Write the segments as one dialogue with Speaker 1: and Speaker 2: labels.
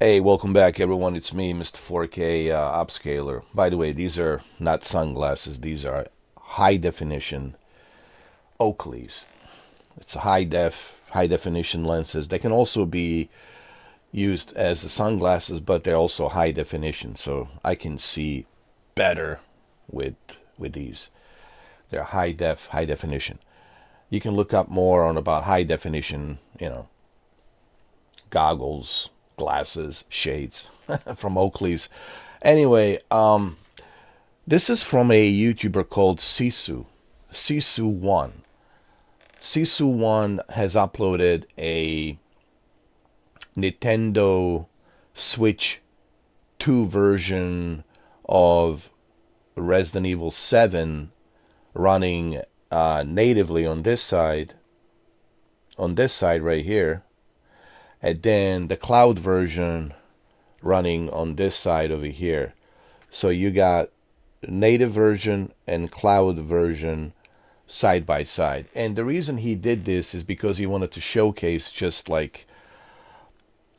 Speaker 1: Hey, welcome back, everyone. It's me, Mr. 4K Upscaler. By the way, these are not sunglasses. These are high definition Oakleys. It's a high definition lenses. They can also be used as sunglasses, but they're also high definition, so I can see better with these. They're high definition. You can look up more on about high definition, goggles, glasses, shades from Oakley's. Anyway, this is from a YouTuber called Cycu1. Cycu1 has uploaded a Nintendo Switch 2 version of Resident Evil 7 running natively on this side right here, and then the cloud version running on this side over here. So you got native version and cloud version side by side. And the reason he did this is because he wanted to showcase just like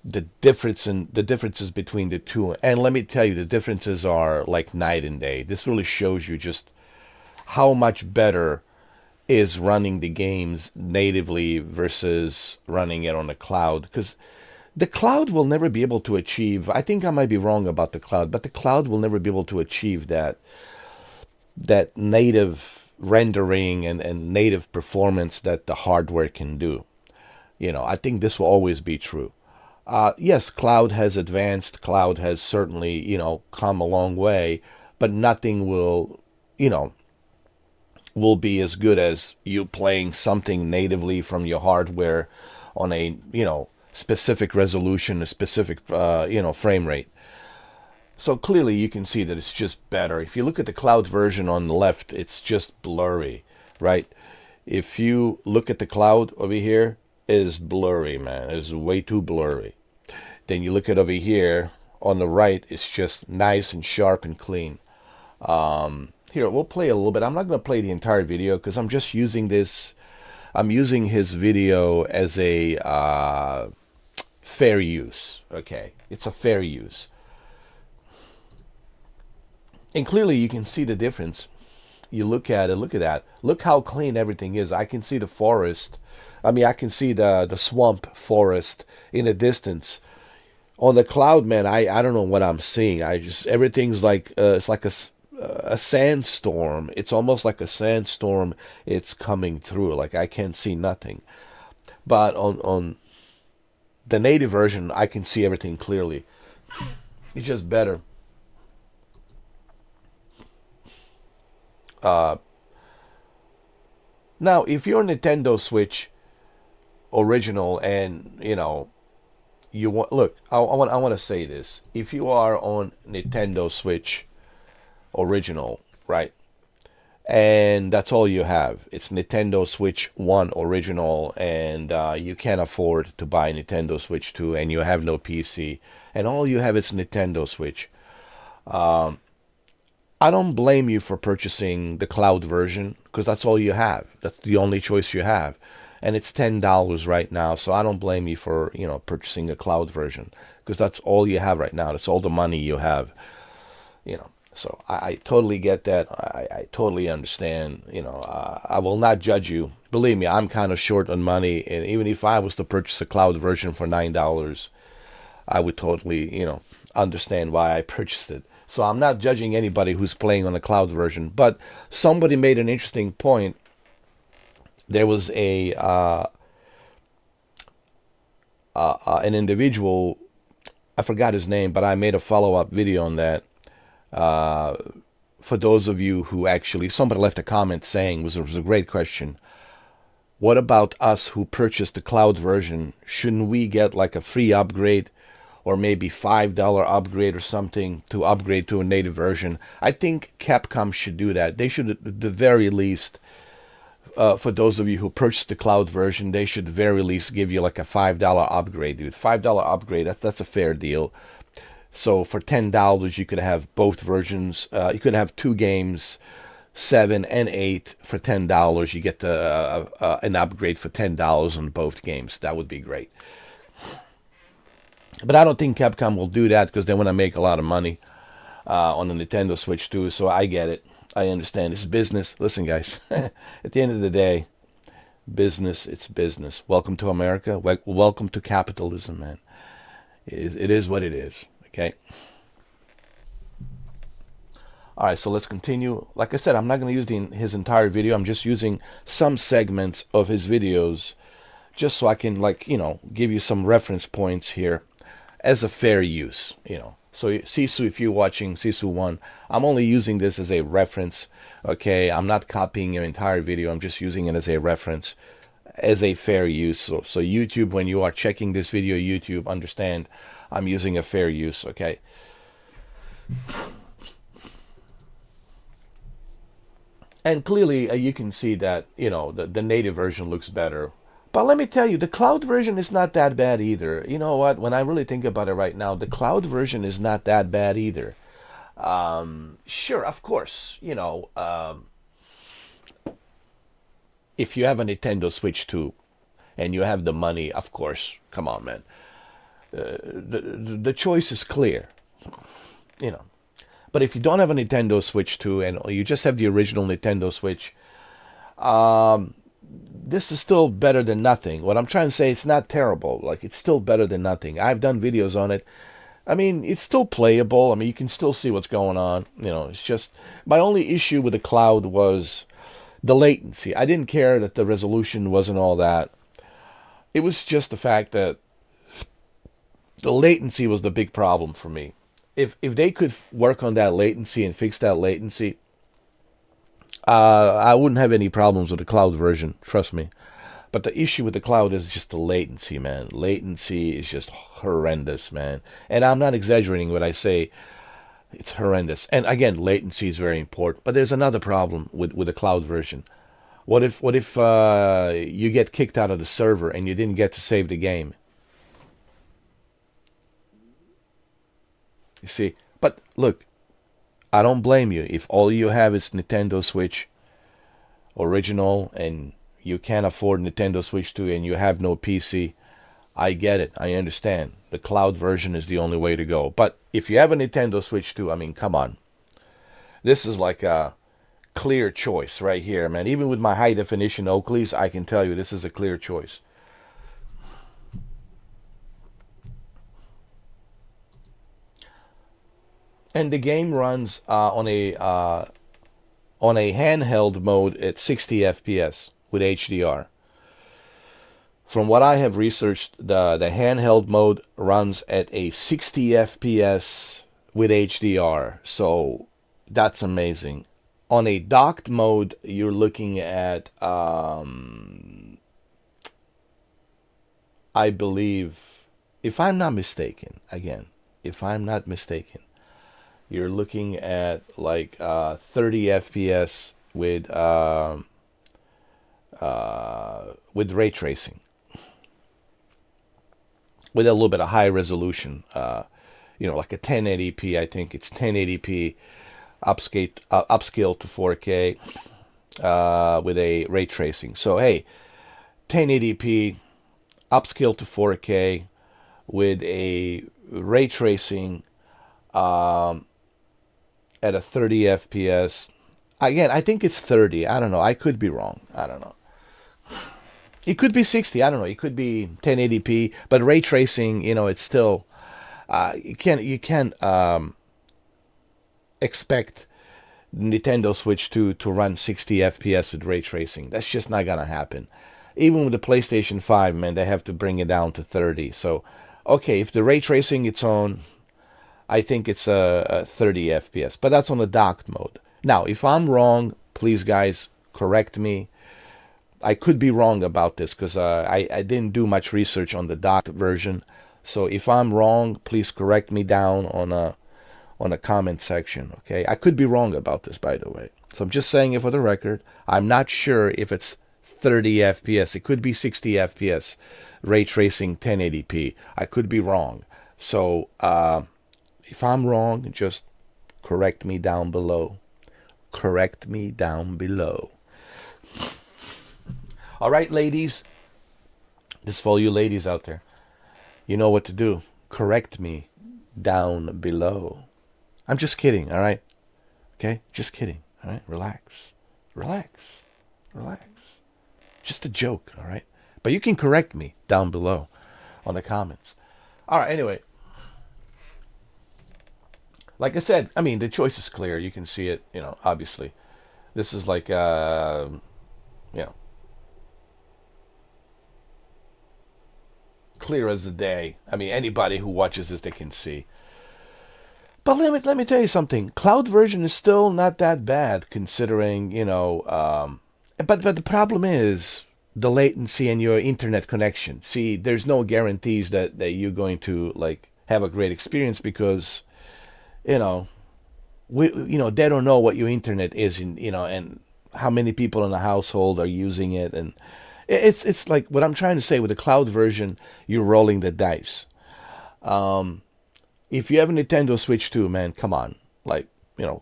Speaker 1: the differences between the two. And let me tell you, the differences are like night and day. This really shows you just how much better is running the games natively versus running it on the cloud. Because the cloud will never be able to achieve, I think I might be wrong about the cloud, but the cloud will never be able to achieve that native rendering and native performance that the hardware can do. I think this will always be true. Yes, cloud has advanced, cloud has certainly, come a long way, but nothing will be as good as you playing something natively from your hardware on a, specific resolution, a specific, frame rate. So clearly you can see that it's just better. If you look at the cloud version on the left, it's just blurry, right? If you look at the cloud over here, it's blurry, man. It's way too blurry. Then you look at over here on the right, it's just nice and sharp and clean. Here, we'll play a little bit. I'm not going to play the entire video because I'm just using this. I'm using his video as a fair use. Okay, it's a fair use. And clearly you can see the difference. You look at it, look at that. Look how clean everything is. I can see the forest. I can see the swamp forest in the distance. On the cloud, man, I don't know what I'm seeing. Everything's like it's like a sandstorm. It's almost like a sandstorm. It's coming through. Like I can't see nothing. But on the native version, I can see everything clearly. It's just better. Now, if you're Nintendo Switch original and you want, look, I want to say this. If you are on Nintendo Switch original, right? And that's all you have. It's Nintendo Switch 1 original, and you can't afford to buy Nintendo Switch 2, and you have no PC, and all you have is Nintendo Switch. I don't blame you for purchasing the cloud version because that's all you have. That's the only choice you have. And it's $10 right now, so I don't blame you for, purchasing the cloud version because that's all you have right now. That's all the money you have, So I totally get that. I totally understand. I will not judge you. Believe me, I'm kind of short on money, and even if I was to purchase a cloud version for $9, I would totally, understand why I purchased it. So I'm not judging anybody who's playing on the cloud version. But somebody made an interesting point. There was an individual, I forgot his name, but I made a follow-up video on that. For those of you who actually, somebody left a comment saying, it was a great question. What about us who purchased the cloud version? Shouldn't we get like a free upgrade or maybe $5 upgrade or something to upgrade to a native version? I think Capcom should do that. They should, at the very least, for those of you who purchased the cloud version, they should at the very least give you like a $5 upgrade, dude. $5 upgrade, that's a fair deal. So for $10, you could have both versions. You could have two games, 7 and 8 for $10. You get an upgrade for $10 on both games. That would be great. But I don't think Capcom will do that because they want to make a lot of money on the Nintendo Switch too. So I get it. I understand. It's business. Listen, guys. At the end of the day, business. It's business. Welcome to America. Welcome to capitalism, man. It is what it is. Okay. All right. So let's continue. Like I said, I'm not going to use his entire video. I'm just using some segments of his videos, just so I can, like, give you some reference points here as a fair use. So Cycu, if you're watching Cycu1, I'm only using this as a reference. Okay, I'm not copying your entire video. I'm just using it as a reference, as a fair use. So YouTube, when you are checking this video, YouTube, understand I'm using a fair use. Okay. And clearly, you can see that the native version looks better. But let me tell you, the cloud version is not that bad either. You know what? When I really think about it right now, the cloud version is not that bad either. Sure, of course, if you have a Nintendo Switch 2 and you have the money, of course, come on, man. The choice is clear, But if you don't have a Nintendo Switch 2 and you just have the original Nintendo Switch, this is still better than nothing. What I'm trying to say, it's not terrible. Like, it's still better than nothing. I've done videos on it. I mean, it's still playable. I mean, you can still see what's going on. It's just, my only issue with the cloud was the latency. I didn't care that the resolution wasn't all that. It was just the fact that the latency was the big problem for me. If they could work on that latency and fix that latency, I wouldn't have any problems with the cloud version, trust me. But the issue with the cloud is just the latency, man. Latency is just horrendous, man. And I'm not exaggerating when I say it's horrendous. And again, latency is very important. But there's another problem with the cloud version. What if you get kicked out of the server and you didn't get to save the game? You see? But look, I don't blame you. If all you have is Nintendo Switch original and you can't afford Nintendo Switch 2 and you have no PC, I get it. I understand. The cloud version is the only way to go. But if you have a Nintendo Switch 2, I mean, come on. This is like a clear choice right here, man. Even with my high definition Oakleys, I can tell you this is a clear choice. And the game runs on a handheld mode at 60 FPS with HDR. From what I have researched, the handheld mode runs at a 60 FPS with HDR. So that's amazing. On a docked mode, you're looking at, I believe, if I'm not mistaken, you're looking at like 30 FPS with ray tracing, with a little bit of high resolution. Like a 1080p. I think it's 1080p upscale to 4K with a ray tracing. So hey, 1080p upscale to 4K with a ray tracing at a 30 FPS. Again, I think it's 30. I don't know. I could be wrong. I don't know. It could be 60. I don't know. It could be 1080p. But ray tracing, it's still you can't expect Nintendo Switch 2 to run 60 FPS with ray tracing. That's just not gonna happen. Even with the PlayStation 5, man, they have to bring it down to 30. So, okay, if the ray tracing it's on, I think it's a 30 FPS, but that's on the docked mode. Now, if I'm wrong, please, guys, correct me. I could be wrong about this because I didn't do much research on the docked version. So if I'm wrong, please correct me down on a comment section, okay? I could be wrong about this, by the way. So I'm just saying it for the record. I'm not sure if it's 30 FPS. It could be 60 FPS, ray tracing 1080p. I could be wrong. So, if I'm wrong, just correct me down below. Correct me down below. All right, ladies. This is for all you ladies out there. You know what to do. correct me down below. I'm just kidding, all right? Okay? Just kidding, all right? Relax. Relax. Relax. Just a joke, all right? But you can correct me down below on the comments. All right, anyway. Like I said, I mean, the choice is clear. You can see it, obviously. This is like, clear as the day. I mean, anybody who watches this, they can see. But let me tell you something. Cloud version is still not that bad, considering, but the problem is the latency and your internet connection. See, there's no guarantees that you're going to, like, have a great experience because, they don't know what your internet is, and how many people in the household are using it, and it's like what I'm trying to say with the cloud version, you're rolling the dice. If you have a Nintendo Switch 2, man, come on, like,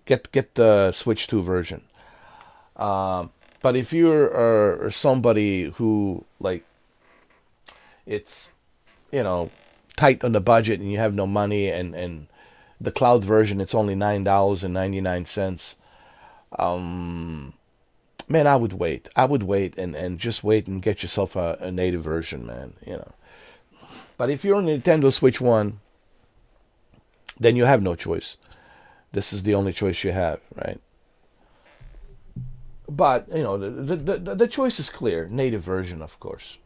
Speaker 1: get the Switch 2 version. But if you're somebody who, like, it's tight on the budget and you have no money, and the cloud version, it's only $9.99. Man, I would wait. And just wait and get yourself a native version, man. But if you're on Nintendo Switch 1, then you have no choice. This is the only choice you have, right? But the choice is clear. Native version, of course.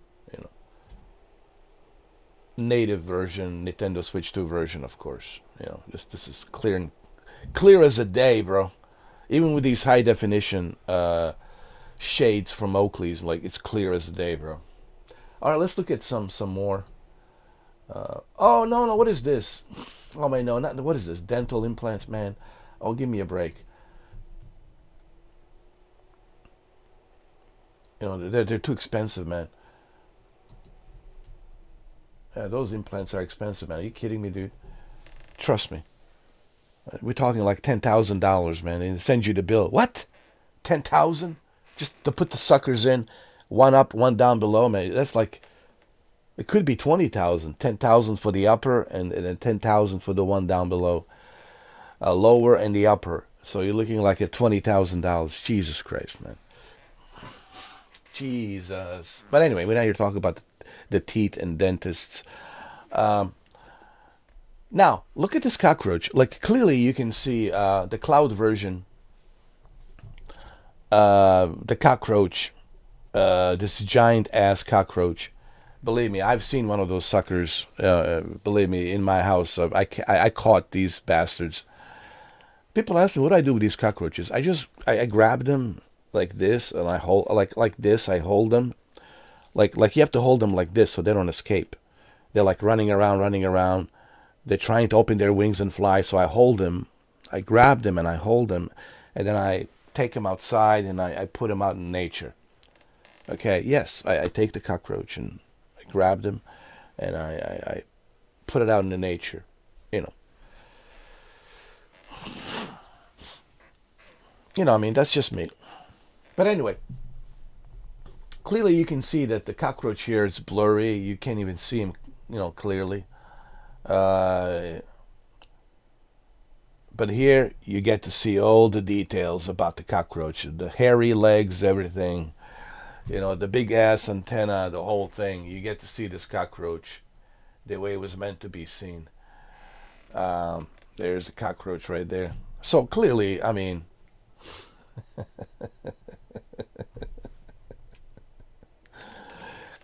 Speaker 1: Native version, Nintendo Switch 2 version, of course. This is clear as a day, bro. Even with these high definition shades from Oakley's, like, it's clear as a day, bro. All right, let's look at some more. Oh no, what is this? Oh man, no, not what is this? Dental implants, man. Oh, give me a break. They're too expensive, man. Yeah, those implants are expensive, man. Are you kidding me, dude? Trust me. We're talking like $10,000, man, and it sends you the bill. What? 10,000? Just to put the suckers in, one up, one down below, man. That's like, it could be 20,000. 10,000 for the upper, and then 10,000 for the one down below. Lower and the upper. So you're looking like at $20,000. Jesus Christ, man. Jesus. But anyway, we're not here talking about the teeth and dentists. Now, look at this cockroach. Like, clearly you can see the cloud version, the cockroach, this giant-ass cockroach. Believe me, I've seen one of those suckers, believe me, in my house. I caught these bastards. People ask me, what do I do with these cockroaches? I grab them like this, and I hold, like this, I hold them. Like you have to hold them like this so they don't escape. They're like running around. They're trying to open their wings and fly, so I hold them. I grab them and I hold them, and then I take them outside and I put them out in nature. Okay, yes, I take the cockroach and I grab them and I put it out in the nature, I mean, that's just me. But anyway, clearly you can see that the cockroach here is blurry. You can't even see him, clearly. But here you get to see all the details about the cockroach, the hairy legs, everything, the big ass antenna, the whole thing. You get to see this cockroach the way it was meant to be seen. There's the cockroach right there. So clearly, I mean,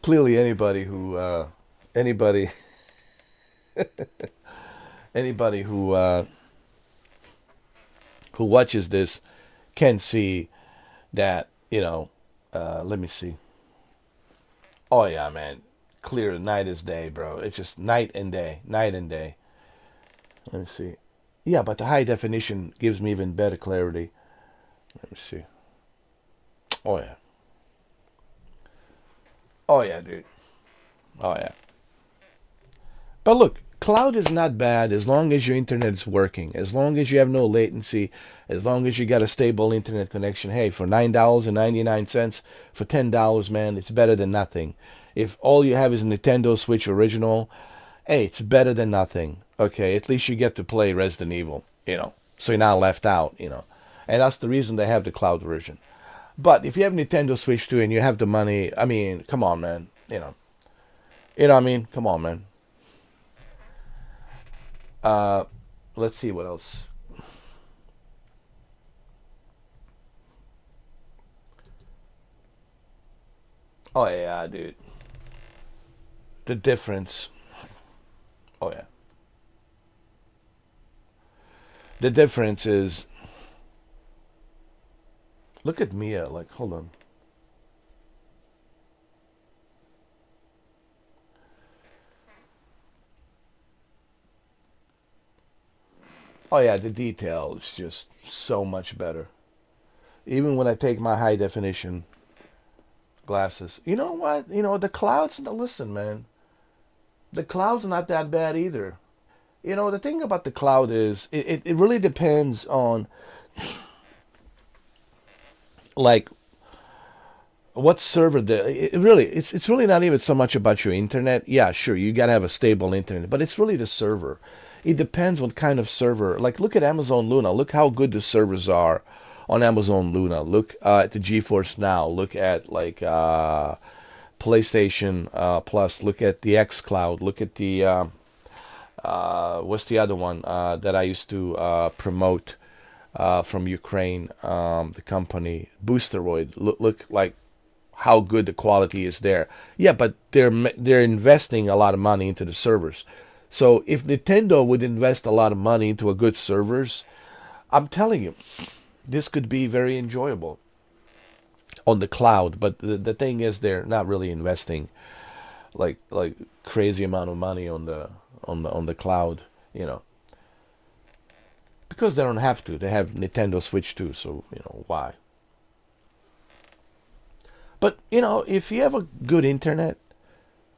Speaker 1: clearly anybody who who watches this can see that, let me see. Oh yeah, man. Clear, night as day, bro. It's just night and day. Let me see. Yeah, but the high definition gives me even better clarity. Let me see. Oh yeah. Oh yeah, dude. Oh yeah. But look, cloud is not bad as long as your internet is working, as long as you have no latency, as long as you got a stable internet connection. Hey, for $9.99, for $10, man, it's better than nothing. If all you have is a Nintendo Switch original hey, it's better than nothing. Okay, at least you get to play Resident Evil, so you're not left out. And that's the reason they have the cloud version. But if you have Nintendo Switch 2 and you have the money, I mean, come on, man. What I mean? Come on, man. Uh, let's see what else. Oh yeah, dude. The difference. Oh yeah. The difference is, look at Mia. Like, hold on. Oh yeah, the detail is just so much better. Even when I take my high definition glasses. You know what? The clouds. Listen, man. The cloud's not that bad either. The thing about the cloud is it really depends on like what server it's really not even so much about your internet. Yeah, sure, you gotta have a stable internet, but it's really the server. It depends what kind of server. Like, look at Amazon Luna. Look how good the servers are on Amazon Luna. Look at the GeForce Now. Look at like PlayStation Plus. Look at the X Cloud. Look at the what's the other one that I used to promote from Ukraine, the company Boosteroid. Look like how good the quality is there. Yeah, but they're investing a lot of money into the servers. So if Nintendo would invest a lot of money into a good servers, I'm telling you, this could be very enjoyable on the cloud. But the thing is, they're not really investing like crazy amount of money on the cloud, you know, because they don't have to. They have Nintendo Switch too, so why? But if you have a good internet,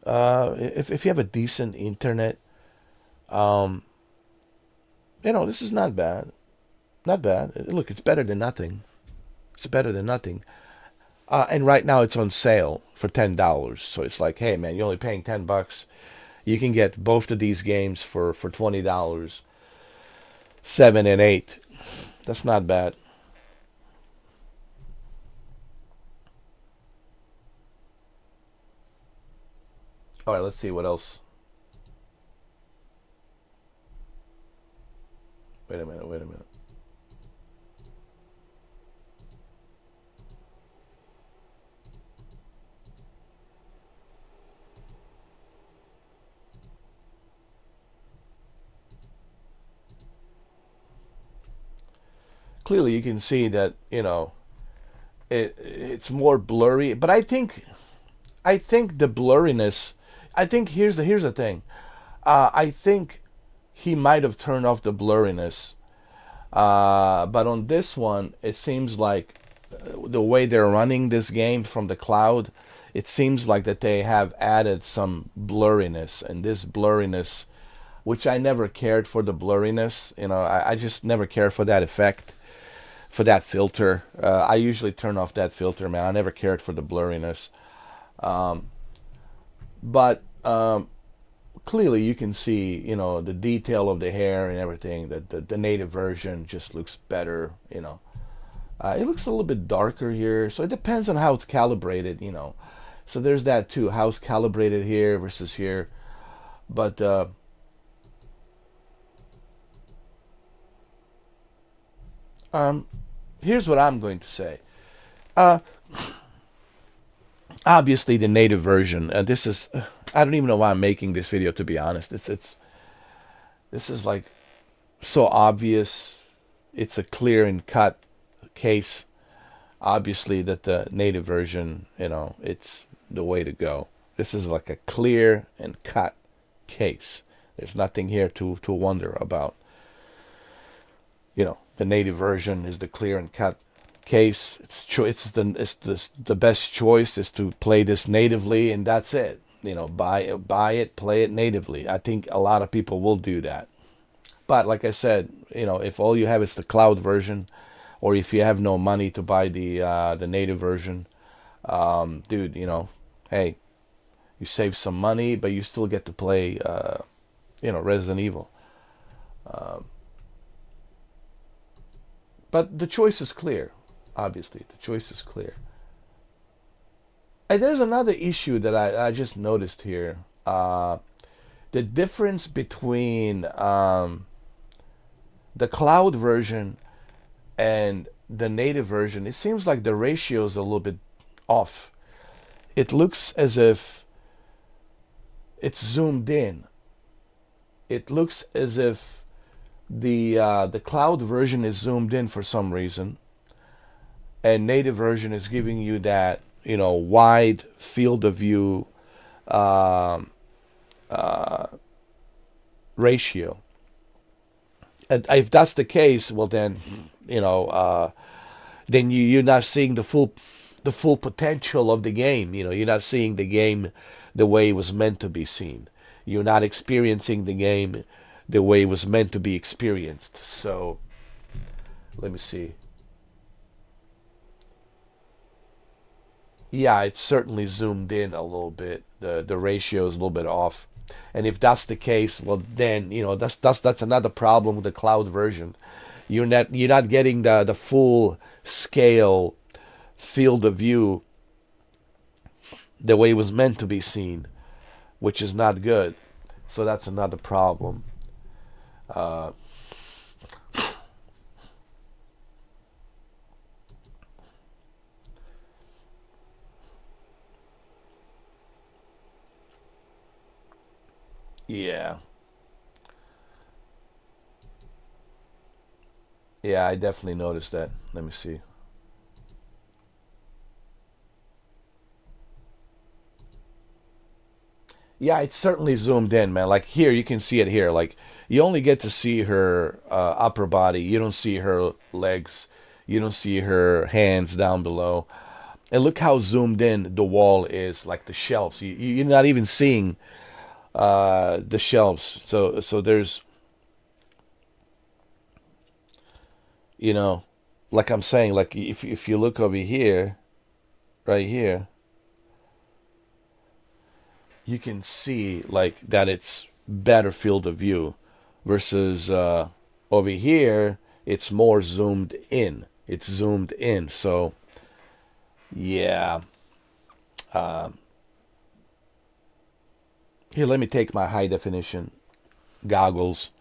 Speaker 1: if you have a decent internet, um, this is not bad. Not bad. Look, it's better than nothing. It's better than nothing. And right now it's on sale for $10. So it's like, hey man, you're only paying $10. You can get both of these games for $20, 7 and 8. That's not bad. All right, let's see what else. Wait a minute. Wait a minute. Clearly, you can see that it's more blurry. But I think the blurriness. I think here's the thing. I think he might have turned off the blurriness. But on this one, it seems like the way they're running this game from the cloud, it seems like that they have added some blurriness, and this blurriness, which I never cared for the blurriness. I just never cared for that effect, for that filter. I usually turn off that filter, man. I never cared for the blurriness. Um, but clearly you can see, the detail of the hair and everything. That the native version just looks better. It looks a little bit darker here, so it depends on how it's calibrated. So there's that too. How it's calibrated here versus here. But um, here's what I'm going to say. Uh, Obviously, the native version. This is. I don't even know why I'm making this video. To be honest, it's this is like so obvious. It's a clear and cut case. Obviously, that the native version, it's the way to go. This is like a clear and cut case. There's nothing here to wonder about. The native version is the clear and cut case. It's the best choice is to play this natively, and that's it. Buy it, play it natively. I think a lot of people will do that. But like I said, if all you have is the cloud version, or if you have no money to buy the native version, dude, hey, you save some money, but you still get to play. Resident Evil. But the choice is clear. Obviously, the choice is clear. And there's another issue that I just noticed here. The difference between the cloud version and the native version, it seems like the ratio is a little bit off. It looks as if it's zoomed in. It looks as if the cloud version is zoomed in for some reason, and native version is giving you that wide field of view ratio. And if that's the case, well then then you're not seeing the full potential of the game. You're not seeing the game the way it was meant to be seen. You're not experiencing the game the way it was meant to be experienced. So let me see. Yeah, it's certainly zoomed in a little bit. The ratio is a little bit off. And if that's the case, well then that's another problem with the cloud version. You're not getting the full scale field of view the way it was meant to be seen, which is not good. So that's another problem. Yeah. Yeah, I definitely noticed that. Let me see. Yeah, it's certainly zoomed in, man. Like here, you can see it here. Like you only get to see her upper body. You don't see her legs. You don't see her hands down below. And look how zoomed in the wall is, like the shelves. You're not even seeing the shelves. So there's, like I'm saying, like if you look over here, right here, you can see like that it's better field of view versus over here it's more zoomed in. It's zoomed in. So yeah. Here, let me take my high definition goggles.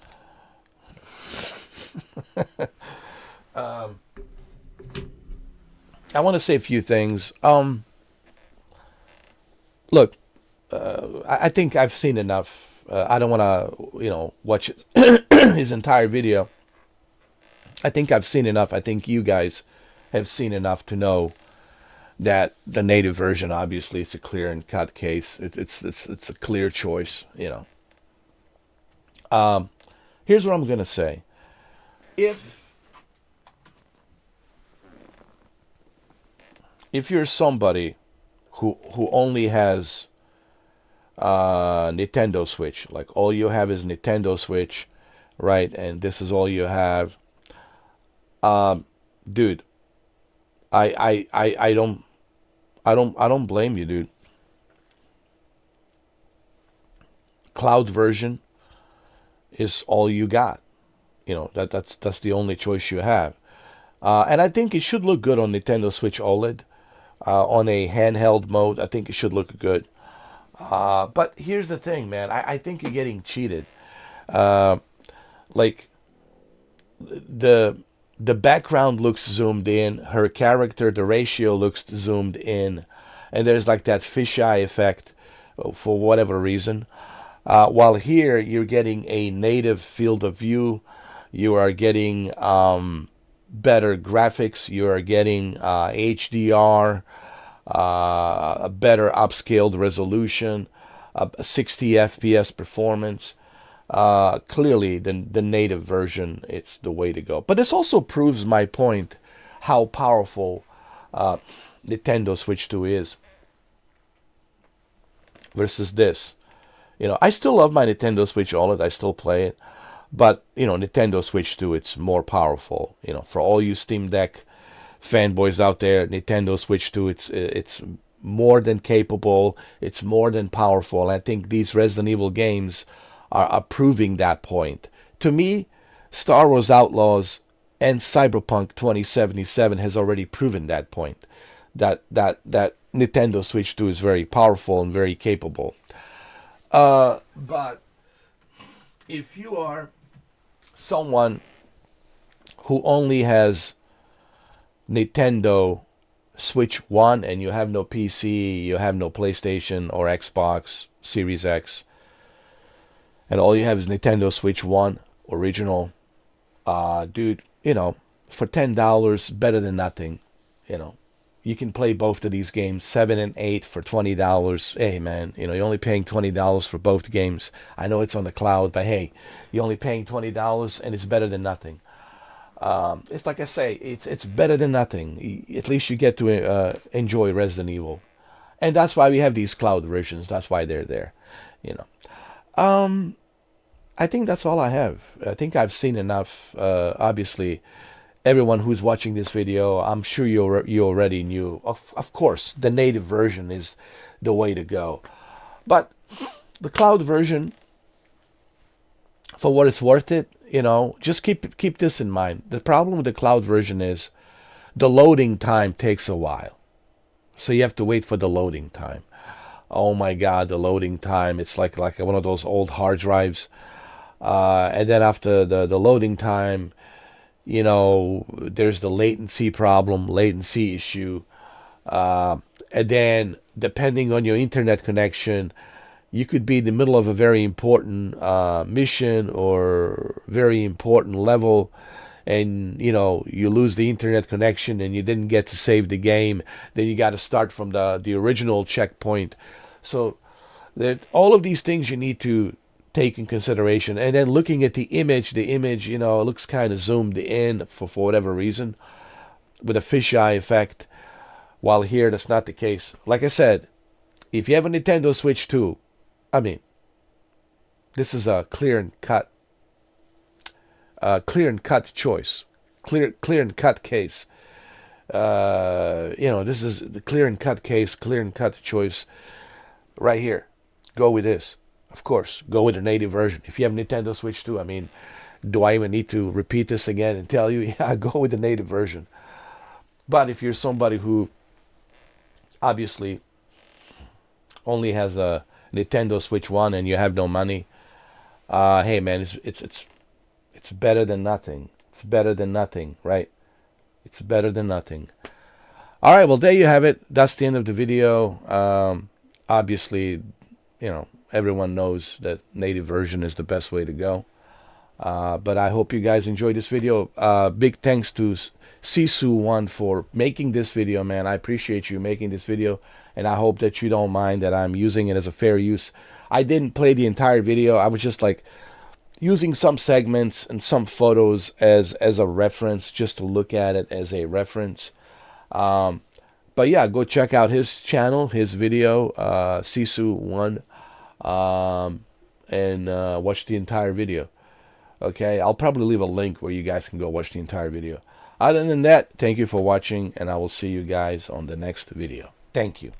Speaker 1: I want to say a few things. Look, I think I've seen enough. I don't want to, watch his entire video. I think I've seen enough. I think you guys have seen enough to know that the native version, obviously, it's a clear and cut case. It's a clear choice. Here's what I'm gonna say. If you're somebody who only has Nintendo Switch, like all you have is Nintendo Switch, right? And this is all you have. Dude, I don't blame you, dude. Cloud version is all you got. That's the only choice you have. And I think it should look good on Nintendo Switch OLED. On a handheld mode, I think it should look good. But here's the thing, man. I think you're getting cheated. Like the background looks zoomed in. Her character, the ratio looks zoomed in, and there's like that fisheye effect for whatever reason. While here you're getting a native field of view. You are getting better graphics. You are getting HDR, a better upscaled resolution, 60 FPS performance. Clearly, the native version, it's the way to go. But this also proves my point, how powerful Nintendo Switch 2 is versus this. I still love my Nintendo Switch OLED. I still play it. But, Nintendo Switch 2, it's more powerful. For all you Steam Deck fanboys out there, Nintendo Switch 2, it's more than capable. It's more than powerful. I think these Resident Evil games are proving that point. To me, Star Wars Outlaws and Cyberpunk 2077 has already proven that point. That Nintendo Switch 2 is very powerful and very capable. But if you are someone who only has Nintendo Switch 1 and you have no PC, you have no PlayStation or Xbox Series X, and all you have is Nintendo Switch 1 original, dude, for $10, better than nothing. You can play both of these games, 7 and 8 for $20. Hey, man, you're only paying $20 for both games. I know it's on the cloud, but hey, you're only paying $20 and it's better than nothing. It's like I say, it's better than nothing. At least you get to enjoy Resident Evil. And that's why we have these cloud versions. That's why they're there, I think that's all I have. I think I've seen enough. Obviously, everyone who's watching this video, I'm sure you already knew. Of course, the native version is the way to go. But the cloud version, for what it's worth it, just keep this in mind. The problem with the cloud version is the loading time takes a while. So you have to wait for the loading time. Oh my God, the loading time. It's like one of those old hard drives. And then after the loading time, there's the latency problem, latency issue. And then depending on your internet connection, you could be in the middle of a very important mission or very important level, and you lose the internet connection and you didn't get to save the game. Then you got to start from the original checkpoint. So all of these things you need to take in consideration. And then looking at the image, it looks kind of zoomed in for whatever reason, with a fisheye effect. While here, that's not the case. Like I said, if you have a Nintendo Switch 2, this is a clear and cut choice, clear and cut case. This is the clear and cut case, clear and cut choice right here. Go with this. Of course, go with the native version. If you have Nintendo Switch 2, do I even need to repeat this again and tell you? Yeah, go with the native version. But if you're somebody who obviously only has a Nintendo Switch 1 and you have no money, hey man, it's better than nothing. It's better than nothing, right? It's better than nothing. All right, well, there you have it. That's the end of the video. Obviously, everyone knows that native version is the best way to go. But I hope you guys enjoyed this video. Big thanks to Cycu1 for making this video, man. I appreciate you making this video, and I hope that you don't mind that I'm using it as a fair use. I didn't play the entire video. I was just using some segments and some photos as a reference, just to look at it as a reference. But yeah, go check out his channel, his video, Cycu1, and watch the entire video. Okay, I'll probably leave a link where you guys can go watch the entire video. Other than that, thank you for watching, and I will see you guys on the next video. Thank you.